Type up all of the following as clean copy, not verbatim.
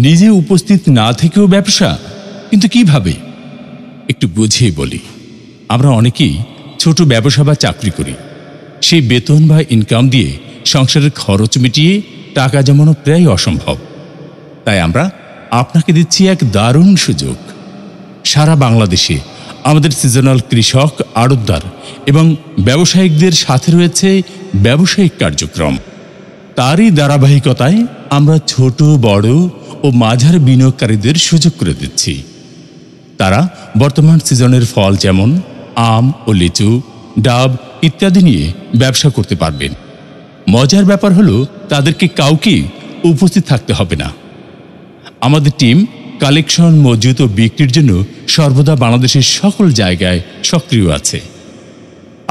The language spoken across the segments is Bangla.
নিজে উপস্থিত না থেকেও ব্যবসা, কিন্তু কিভাবে? একটু বুঝিয়ে বলি। আমরা অনেকেই ছোট ব্যবসা বা চাকরি করি। সেই বেতন বা ইনকাম দিয়ে সংসারের খরচ মিটিয়ে টাকা জমানো প্রায় অসম্ভব। তাই আমরা আপনাকে দিচ্ছি এক দারুণ সুযোগ। সারা বাংলাদেশে আমাদের সিজনাল কৃষক, আড়তদার এবং ব্যবসায়িকদের সাথে রয়েছে ব্যবসায়িক কার্যক্রম। তারই ধারাবাহিকতায় আমরা ছোট, বড় ও মাঝারি বিনিয়োগকারীদের সুযোগ করে দিচ্ছি। তারা বর্তমান সিজনের ফল যেমন আম ও লিচু, ডাব ইত্যাদি নিয়ে ব্যবসা করতে পারবেন। মজার ব্যাপার হলো, তাদেরকে কাউকে উপস্থিত থাকতে হবে না। আমাদের টিম কালেকশন, মজুত ও বিক্রির জন্য সর্বদা বাংলাদেশের সকল জায়গায় সক্রিয় আছে।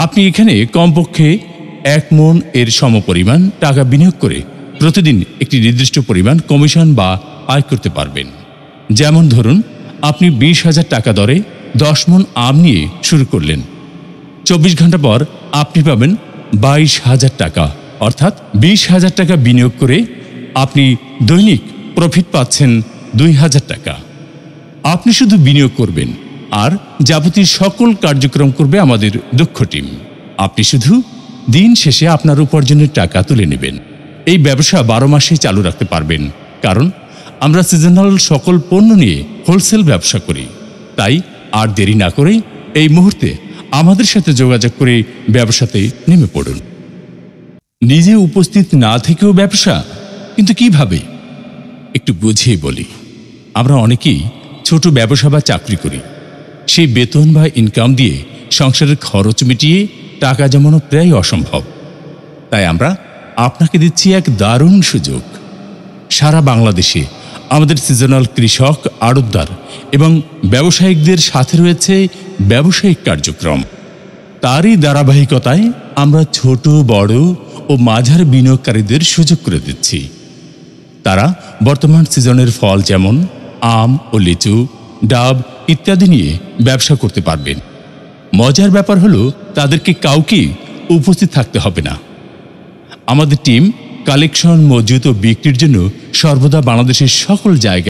আপনি এখানে কমপক্ষে 1 মণ এর সমপরিমাণ টাকা বিনিয়োগ করে প্রতিদিন একটি নির্দিষ্ট পরিমাণ কমিশন বা আয় করতে পারবেন। যেমন ধরুন, আপনি 20,000 টাকা দরে 10 মণ আম নিয়ে শুরু করলেন। 24 ঘন্টা পর আপনি পাবেন 22,000 টাকা, অর্থাৎ 20,000 টাকা বিনিয়োগ করে আপনি দৈনিক প্রফিট পাচ্ছেন 2,000 টাকা। আপনি শুধু বিনিয়োগ করবেন আর যাবতীয় সকল কার্যক্রম করবে আমাদের দক্ষ টিম। আপনি শুধু দিন শেষে আপনার উপার্জনের টাকা তুলে নেবেন। এই ব্যবসা 12 মাসেই চালু রাখতে পারবেন, কারণ আমরা সিজনাল সকল পণ্য নিয়ে হোলসেল ব্যবসা করি। তাই আর দেরি না করে এই মুহূর্তে আমাদের সাথে যোগাযোগ করে ব্যবসাতে নেমে পড়ুন। নিজে উপস্থিত না থেকেও ব্যবসা, কিন্তু কিভাবে? একটু বুঝিয়ে বলি। আমরা অনেকেই ছোট ব্যবসা বা চাকরি করি। সেই বেতন বা ইনকাম দিয়ে সংসারের খরচ মিটিয়ে টাকা জমানো প্রায় অসম্ভব। তাই আমরা আপনাকে দিচ্ছি এক দারুণ সুযোগ। সারা বাংলাদেশে আমাদের সিজনাল কৃষক, আড়তদার এবং ব্যবসায়িকদের সাথে রয়েছে ব্যবসায়িক কার্যক্রম। তারই ধারাবাহিকতায় আমরা ছোট, বড় ও মাঝারি বিনিয়োগকারীদের সুযোগ করে দিচ্ছি। তারা বর্তমান সিজনের ফল যেমন আম ও লিচু, ডাব ইত্যাদি নিয়ে ব্যবসা করতে পারবেন। মজার ব্যাপার হলো, তাদেরকে কাউকে উপস্থিত থাকতে হবে না। আমাদের টিম কালেকশন, মজুত ও বিক্রির জন্য সর্বদা বাংলাদেশের সকল জায়গায়